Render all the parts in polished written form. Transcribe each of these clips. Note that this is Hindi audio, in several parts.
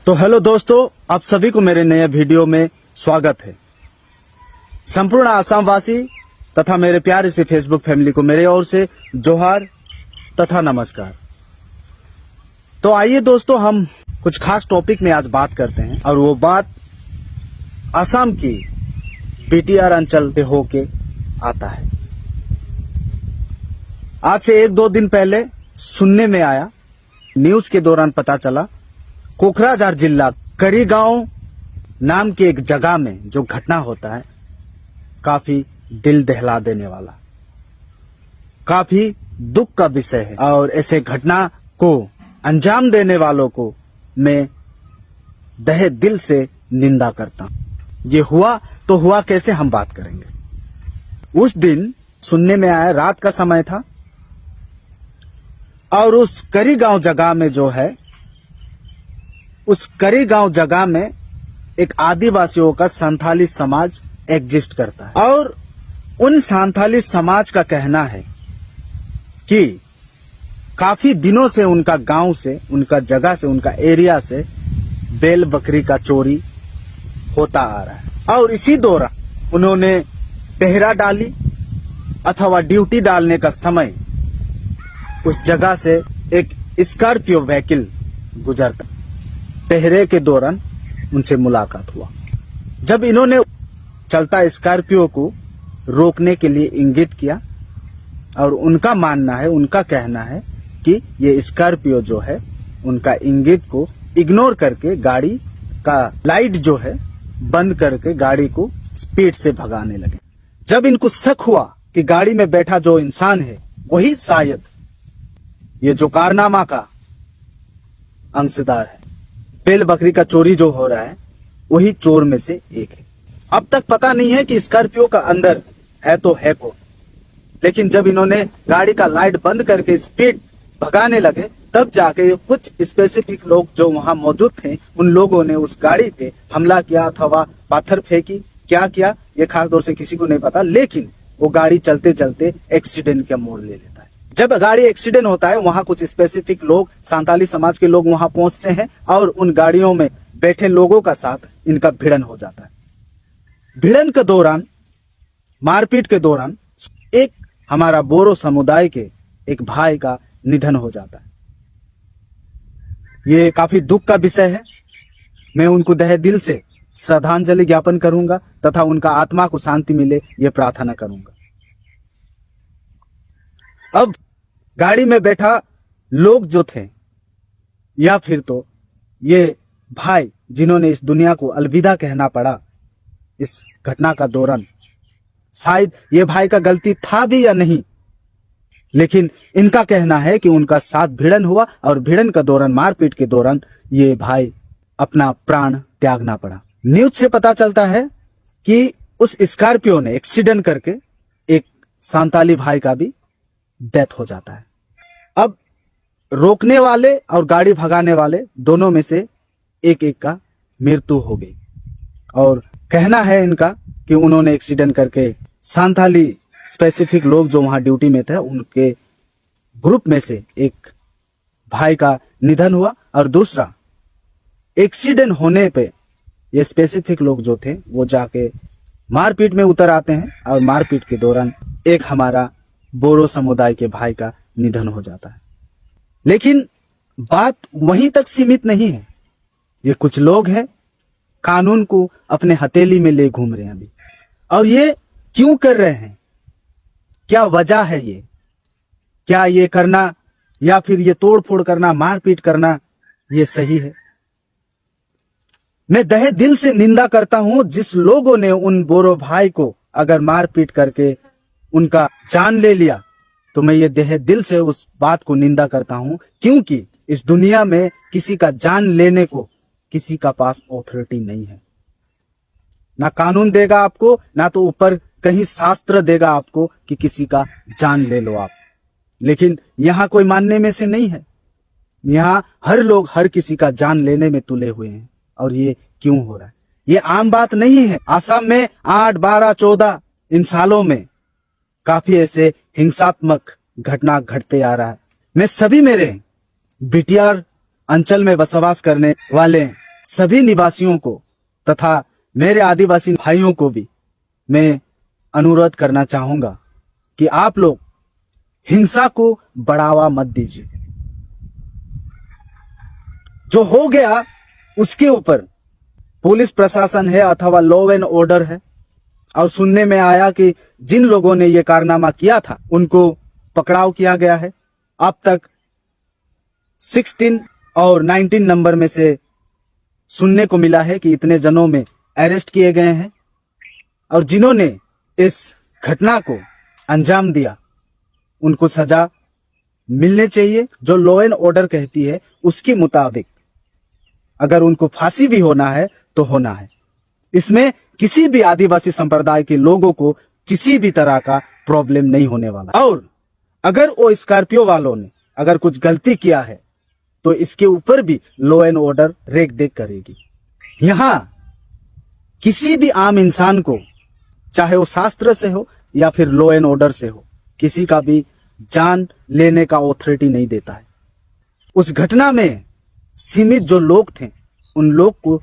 तो हेलो दोस्तों, आप सभी को मेरे नए वीडियो में स्वागत है। संपूर्ण आसाम वासी तथा मेरे प्यारे से फेसबुक फैमिली को मेरे ओर से जोहार तथा नमस्कार। तो आइए दोस्तों, हम कुछ खास टॉपिक में आज बात करते हैं और वो बात आसाम की बीटीआर अंचल से होके आता है। आज से 1-2 दिन पहले सुनने में आया, न्यूज के दौरान पता चला, कोकराझार जिला करीगांव नाम की एक जगह में जो घटना होता है काफी दिल दहला देने वाला, काफी दुख का विषय है। और ऐसे घटना को अंजाम देने वालों को मैं तहे दिल से निंदा करता हूं। ये हुआ तो हुआ कैसे, हम बात करेंगे। उस दिन सुनने में आया, रात का समय था और उस करीगांव जगह में जो है, उस करीगांव जगह में एक आदिवासियों का संथाली समाज एग्जिस्ट करता है और उन संथाली समाज का कहना है कि काफी दिनों से उनका गांव से, उनका जगह से, उनका एरिया से बैल बकरी का चोरी होता आ रहा है। और इसी दौरान उन्होंने पहरा डाली अथवा ड्यूटी डालने का समय उस जगह से एक स्कॉर्पियो व्हीकल गुजरता, पहरे के दौरान उनसे मुलाकात हुआ। जब इन्होंने चलता स्कॉर्पियो को रोकने के लिए इंगित किया और उनका मानना है, उनका कहना है कि ये स्कॉर्पियो जो है उनका इंगित को इग्नोर करके गाड़ी का लाइट जो है बंद करके गाड़ी को स्पीड से भगाने लगे। जब इनको शक हुआ कि गाड़ी में बैठा जो इंसान है वही शायद ये जो कारनामा का अंशदार है, बैल बकरी का चोरी जो हो रहा है वही चोर में से एक है। अब तक पता नहीं है कि स्कॉर्पियो का अंदर है तो है कौन, लेकिन जब इन्होंने गाड़ी का लाइट बंद करके स्पीड भगाने लगे तब जाके कुछ स्पेसिफिक लोग जो वहां मौजूद थे उन लोगों ने उस गाड़ी पे हमला किया अथवा पत्थर फेंकी, क्या किया ये खास तौर से किसी को नहीं पता, लेकिन वो गाड़ी चलते चलते एक्सीडेंट का मोड़ ले लेता है। जब गाड़ी एक्सीडेंट होता है वहां कुछ स्पेसिफिक लोग, संताली समाज के लोग वहां पहुंचते हैं और उन गाड़ियों में बैठे लोगों का साथ इनका भिड़न हो जाता है। भिड़न के दौरान, मारपीट के दौरान एक हमारा बोरो समुदाय के एक भाई का निधन हो जाता है। ये काफी दुख का विषय है। मैं उनको तहे दिल से श्रद्धांजलि ज्ञापन करूंगा तथा उनका आत्मा को शांति मिले ये प्रार्थना करूंगा। अब गाड़ी में बैठा लोग जो थे या फिर तो ये भाई जिन्होंने इस दुनिया को अलविदा कहना पड़ा इस घटना का दौरान, शायद ये भाई का गलती था भी या नहीं, लेकिन इनका कहना है कि उनका साथ भिड़न हुआ और भिड़न का दौरान, मारपीट के दौरान ये भाई अपना प्राण त्यागना पड़ा। न्यूज से पता चलता है कि उस स्कॉर्पियो ने एक्सीडेंट करके एक संताली भाई का भी डेथ हो जाता है। अब रोकने वाले और गाड़ी भगाने वाले दोनों में से एक एक का मृत्यु हो गई और कहना है इनका कि उन्होंने एक्सीडेंट करके संथाली स्पेसिफिक लोग जो वहां ड्यूटी में थे उनके ग्रुप में से एक भाई का निधन हुआ और दूसरा एक्सीडेंट होने पे ये स्पेसिफिक लोग जो थे वो जाके मारपीट में उतर आते हैं और मारपीट के दौरान एक हमारा बोरो समुदाय के भाई का निधन हो जाता है। लेकिन बात वहीं तक सीमित नहीं है। ये कुछ लोग हैं कानून को अपने हथेली में ले घूम रहे हैं अभी, और ये क्यों कर रहे हैं, क्या वजह है ये, क्या ये करना या फिर ये तोड़ फोड़ करना, मारपीट करना ये सही है? मैं तहे दिल से निंदा करता हूं जिस लोगों ने उन बोरो भाई को अगर मारपीट करके उनका जान ले लिया, तो मैं ये तहे दिल से उस बात को निंदा करता हूं, क्योंकि इस दुनिया में किसी का जान लेने को किसी का पास ऑथोरिटी नहीं है। ना कानून देगा आपको, ना तो ऊपर कहीं शास्त्र देगा आपको कि किसी का जान ले लो आप। लेकिन यहां कोई मानने में से नहीं है। यहां हर लोग हर किसी का जान लेने में तुले हुए हैं। और ये क्यों हो रहा है? ये आम बात नहीं है। आसाम में 8, 12, 14 इन सालों में काफी ऐसे हिंसात्मक घटना घटते आ रहा है। मैं सभी मेरे बीटीआर अंचल में बसवास करने वाले सभी निवासियों को तथा मेरे आदिवासी भाइयों को भी मैं अनुरोध करना चाहूंगा कि आप लोग हिंसा को बढ़ावा मत दीजिए। जो हो गया उसके ऊपर पुलिस प्रशासन है अथवा लॉ एंड ऑर्डर है, और सुनने में आया कि जिन लोगों ने यह कारनामा किया था उनको पकड़ाव किया गया है। अब तक 16 और 19 नंबर में से सुनने को मिला है कि इतने जनों में अरेस्ट किए गए हैं, और जिन्होंने इस घटना को अंजाम दिया उनको सजा मिलने चाहिए। जो लॉ एंड ऑर्डर कहती है उसके मुताबिक अगर उनको फांसी भी होना है तो होना है। इसमें किसी भी आदिवासी संप्रदाय के लोगों को किसी भी तरह का प्रॉब्लम नहीं होने वाला। और अगर वो स्कॉर्पियो वालों ने अगर कुछ गलती किया है तो इसके ऊपर भी लॉ एंड ऑर्डर रेख देख करेगी। यहां किसी भी आम इंसान को, चाहे वो शास्त्र से हो या फिर लॉ एंड ऑर्डर से हो, किसी का भी जान लेने का ऑथोरिटी नहीं देता है। उस घटना में सीमित जो लोग थे उन लोग को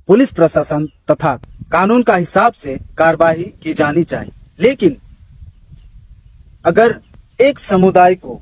पुलिस प्रशासन तथा कानून का हिसाब से कार्रवाई की जानी चाहिए। लेकिन अगर एक समुदाय को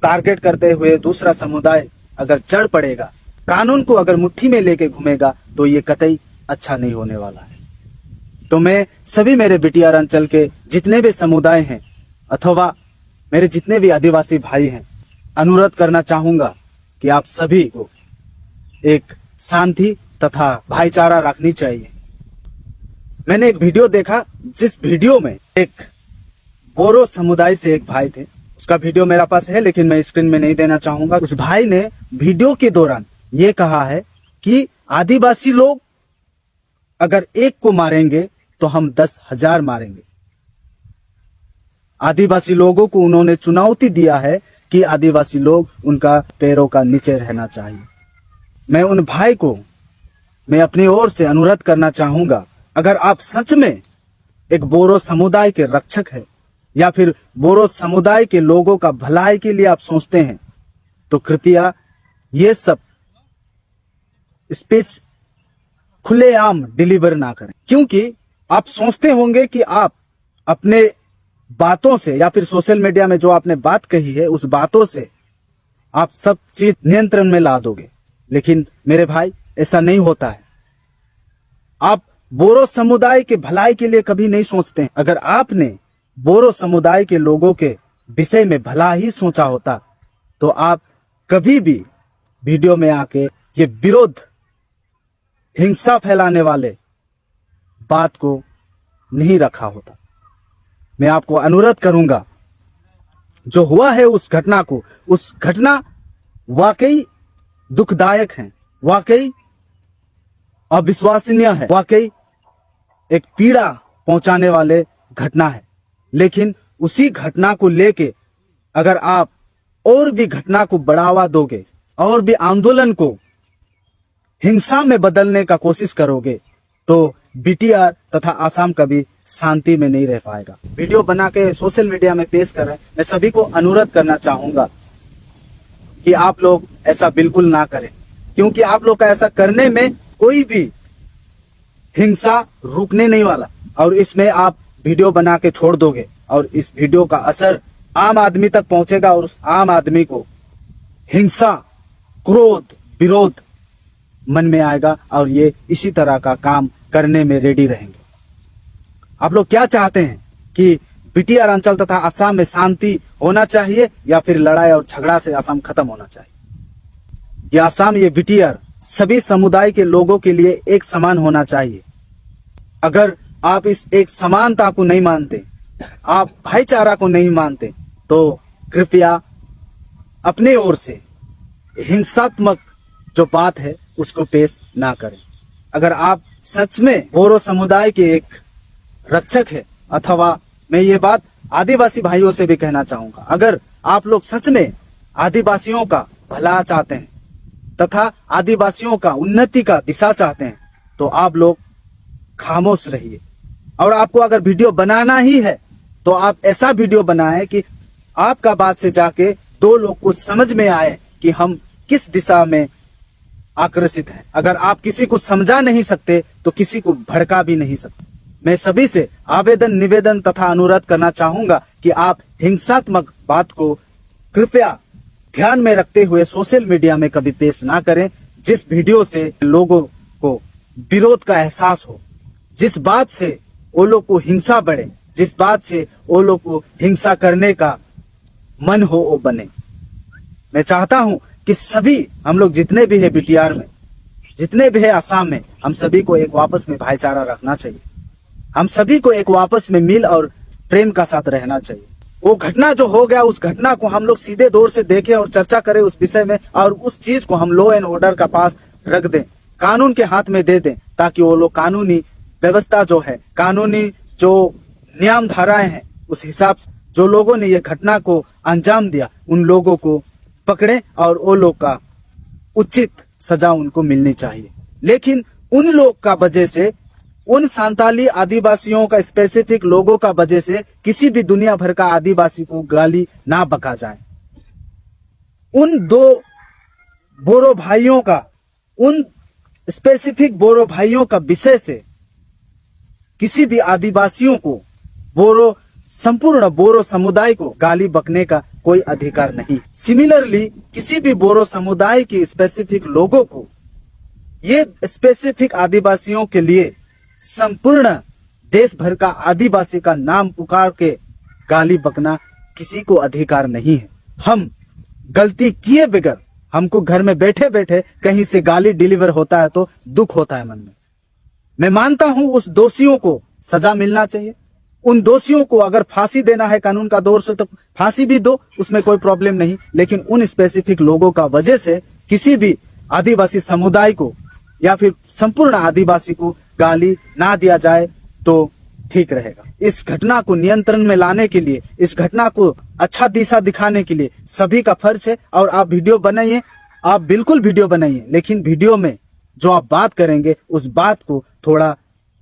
टारगेट करते हुए दूसरा समुदाय अगर चढ़ पड़ेगा, कानून को अगर मुट्ठी में लेके घूमेगा, तो ये कतई अच्छा नहीं होने वाला है। तो मैं सभी मेरे बीटीआर अंचल के जितने भी समुदाय हैं अथवा मेरे जितने भी आदिवासी भाई हैं, अनुरोध करना चाहूंगा कि आप सभी को एक शांति तथा भाईचारा रखनी चाहिए। मैंने एक वीडियो देखा जिस वीडियो में एक बोरो समुदाय से एक भाई थे, उसका वीडियो मेरे पास है लेकिन मैं स्क्रीन में नहीं देना चाहूंगा। उस भाई ने वीडियो के दौरान ये कहा है कि आदिवासी लोग अगर एक को मारेंगे तो हम 10,000 मारेंगे। आदिवासी लोगों को उन्होंने चुनौती दिया है कि आदिवासी लोग उनका पैरों का नीचे रहना चाहिए। मैं उन भाई को मैं अपनी ओर से अनुरोध करना चाहूंगा, अगर आप सच में एक बोरो समुदाय के रक्षक है या फिर बोरो समुदाय के लोगों का भलाई के लिए आप सोचते हैं, तो कृपया ये सब स्पीच खुलेआम डिलीवर ना करें। क्योंकि आप सोचते होंगे कि आप अपने बातों से या फिर सोशल मीडिया में जो आपने बात कही है उस बातों से आप सब चीज नियंत्रण में ला दोगे, लेकिन मेरे भाई ऐसा नहीं होता है। आप बोरो समुदाय के भलाई के लिए कभी नहीं सोचते हैं। अगर आपने बोरो समुदाय के लोगों के विषय में भला ही सोचा होता तो आप कभी भी वीडियो में आके ये विरोध, हिंसा फैलाने वाले बात को नहीं रखा होता। मैं आपको अनुरोध करूंगा, जो हुआ है उस घटना वाकई दुखदायक है, वाकई अविश्वसनीय है, वाकई एक पीड़ा पहुंचाने वाले घटना है। लेकिन उसी घटना को लेके अगर आप और भी घटना को बढ़ावा दोगे और भी आंदोलन को हिंसा में बदलने का कोशिश करोगे, तो बीटीआर तथा आसाम कभी शांति में नहीं रह पाएगा। वीडियो बना के सोशल मीडिया में पेश कर रहे हैं। मैं सभी को अनुरोध करना चाहूंगा कि आप लोग ऐसा बिल्कुल ना करें, क्योंकि आप लोग का ऐसा करने में कोई भी हिंसा रुकने नहीं वाला। और इसमें आप वीडियो बना के छोड़ दोगे और इस वीडियो का असर आम आदमी तक पहुंचेगा और उस आम आदमी को हिंसा, क्रोध, विरोध मन में आएगा और ये इसी तरह का काम करने में रेडी रहेंगे। आप लोग क्या चाहते हैं कि बीटीआर अंचल तथा असम में शांति होना चाहिए या फिर लड़ाई और झगड़ा से असम खत्म होना चाहिए? ये असम, ये बीटीआर सभी समुदाय के लोगों के लिए एक समान होना चाहिए। अगर आप इस एक समानता को नहीं मानते, आप भाईचारा को नहीं मानते, तो कृपया अपने ओर से हिंसात्मक जो बात है उसको पेश ना करें। अगर आप सच में बोरो समुदाय के एक रक्षक है, अथवा मैं ये बात आदिवासी भाइयों से भी कहना चाहूंगा, अगर आप लोग सच में आदिवासियों का भला चाहते हैं तथा आदिवासियों का उन्नति का दिशा चाहते हैं, तो आप लोग खामोश रहिए। और आपको अगर वीडियो बनाना ही है तो आप ऐसा वीडियो बनाएं कि आपका बात से जाके 2 लोग को समझ में आए कि हम किस दिशा में आकर्षित हैं। अगर आप किसी को समझा नहीं सकते तो किसी को भड़का भी नहीं सकते। मैं सभी से आवेदन, निवेदन तथा अनुरोध करना चाहूंगा कि आप हिंसात्मक बात को कृपया ध्यान में रखते हुए सोशल मीडिया में कभी पेश ना करें। जिस वीडियो से लोगों को विरोध का एहसास हो, जिस बात से वो लोग को हिंसा बढ़े, जिस बात से वो लोग को हिंसा करने का मन हो, वो बने। मैं चाहता हूं कि सभी हम लोग जितने भी है बीटीआर में, जितने भी है आसाम में, हम सभी को एक आपस में भाईचारा रखना चाहिए। हम सभी को एक आपस में मिल और प्रेम का साथ रहना चाहिए। वो घटना जो हो गया, उस घटना को हम लोग सीधे दौर से देखें और चर्चा करें उस विषय में, और उस चीज को हम लॉ एंड ऑर्डर का पास रख दें, कानून के हाथ में दे दें, ताकि वो लोग कानूनी व्यवस्था जो है, कानूनी जो नियम धाराएं हैं, उस हिसाब से जो लोगों ने ये घटना को अंजाम दिया, उन लोगों को पकड़े और वो लोग का उचित सजा उनको मिलनी चाहिए। लेकिन उन लोग का वजह से, उन संताली आदिवासियों का स्पेसिफिक लोगों का वजह से किसी भी दुनिया भर का आदिवासी को गाली ना बका जाए। उन दो बोरो भाइयों का, उन स्पेसिफिक बोरो भाइयों का विषय से किसी भी आदिवासियों को, संपूर्ण बोरो समुदाय को गाली बकने का कोई अधिकार नहीं। सिमिलरली किसी भी बोरो समुदाय के स्पेसिफिक लोगों को, ये स्पेसिफिक आदिवासियों के लिए संपूर्ण देश भर का आदिवासी का नाम पुकार के गाली बकना किसी को अधिकार नहीं है। हम गलती किए बगैर, हमको घर में बैठे बैठे कहीं से गाली डिलीवर होता है तो दुख होता है मन में। मैं मानता हूं उस दोषियों को सजा मिलना चाहिए। उन दोषियों को अगर फांसी देना है कानून का दौर से तो फांसी भी दो, उसमें कोई प्रॉब्लम नहीं। लेकिन उन स्पेसिफिक लोगों का वजह से किसी भी आदिवासी समुदाय को या फिर संपूर्ण आदिवासी को गाली ना दिया जाए तो ठीक रहेगा। इस घटना को नियंत्रण में लाने के लिए, इस घटना को अच्छा दिशा दिखाने के लिए सभी का फर्ज है। और आप वीडियो बनाइए, आप बिल्कुल वीडियो बनाइए, लेकिन वीडियो में जो आप बात करेंगे उस बात को थोड़ा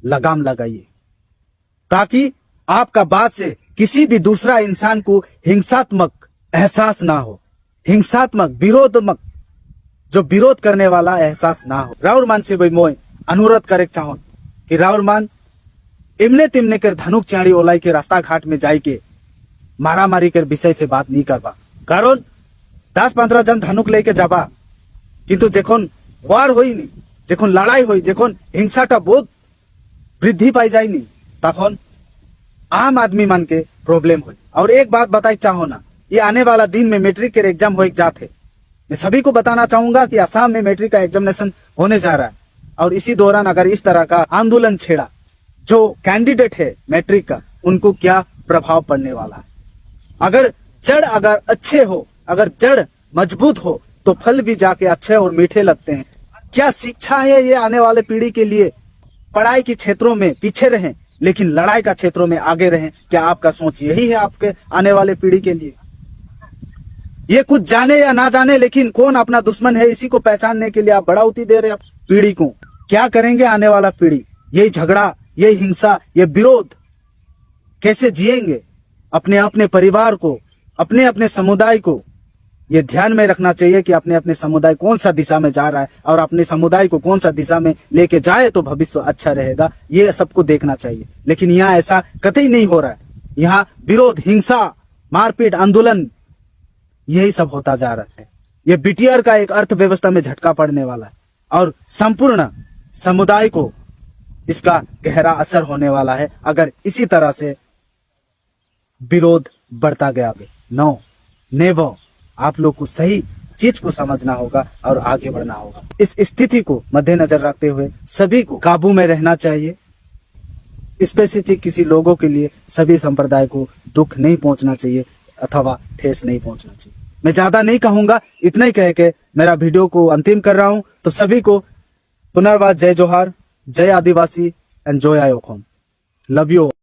लगाम लगाइए, ताकि आपका बात से किसी भी दूसरा इंसान को हिंसात्मक एहसास ना हो, हिंसात्मक विरोधात्मक जो विरोध करने वाला एहसास ना हो। राउर मान से मैं अनुरोध करे चाहो कि राउर मान इमने तिमने कर धनुक चाड़ी ओलाई के रास्ता घाट में जाई के मारा मारी कर विषय से बात नहीं करवा। कारण 10-15 जन धनुक लेके जाबा, किंतु जेखन वार होई नहीं, जेखन लड़ाई होई, जेखन हिंसाटा बहुत वृद्धि पाई जाए नहीं, तखन आम आदमी मान के प्रॉब्लम हो। और एक बात बताई चाहो ना, ये आने वाला दिन में मैट्रिक के एग्जाम हो जाते, मैं सभी को बताना चाहूंगा कि असम में मैट्रिक का एग्जामिनेशन होने जा रहा है। और इसी दौरान अगर इस तरह का आंदोलन छेड़ा, जो कैंडिडेट है मैट्रिक का, उनको क्या प्रभाव पड़ने वाला है। अगर जड़ अगर अच्छे हो, अगर जड़ मजबूत हो तो फल भी जाके अच्छे और मीठे लगते हैं। क्या शिक्षा है ये आने वाले पीढ़ी के लिए? पढ़ाई के क्षेत्रों में पीछे रहें लेकिन लड़ाई का क्षेत्रों में आगे रहें। क्या आपका सोच यही है आपके आने वाले पीढ़ी के लिए? ये कुछ जाने या ना जाने, लेकिन कौन अपना दुश्मन है इसी को पहचानने के लिए आप बढ़ावती दे रहे हैं पीढ़ी को। क्या करेंगे आने वाला पीढ़ी? यही झगड़ा, यही हिंसा, ये विरोध कैसे जिएंगे? अपने अपने परिवार को, अपने अपने समुदाय को ये ध्यान में रखना चाहिए कि अपने अपने समुदाय कौन सा दिशा में जा रहा है और अपने समुदाय को कौन सा दिशा में लेके जाए तो भविष्य अच्छा रहेगा। ये सबको देखना चाहिए। लेकिन यहाँ ऐसा कतई नहीं हो रहा है। यहाँ विरोध, हिंसा, मारपीट, आंदोलन, यही सब होता जा रहा है। ये बीटीआर का एक अर्थव्यवस्था में झटका पड़ने वाला है और संपूर्ण समुदाय को इसका गहरा असर होने वाला है अगर इसी तरह से विरोध बढ़ता गया। No, never. आप लोग को सही चीज को समझना होगा और आगे बढ़ना होगा। इस स्थिति को मद्देनजर रखते हुए सभी को काबू में रहना चाहिए। स्पेसिफिक किसी लोगों के लिए, सभी संप्रदाय को दुख नहीं पहुंचना चाहिए अथवा ठेस नहीं पहुंचना चाहिए। मैं ज्यादा नहीं कहूंगा, इतना ही कह के मेरा वीडियो को अंतिम कर रहा हूं। तो सभी को पुनर्वाद, जय जोहार, जय आदिवासी एंड जय आयोखोम। Love you.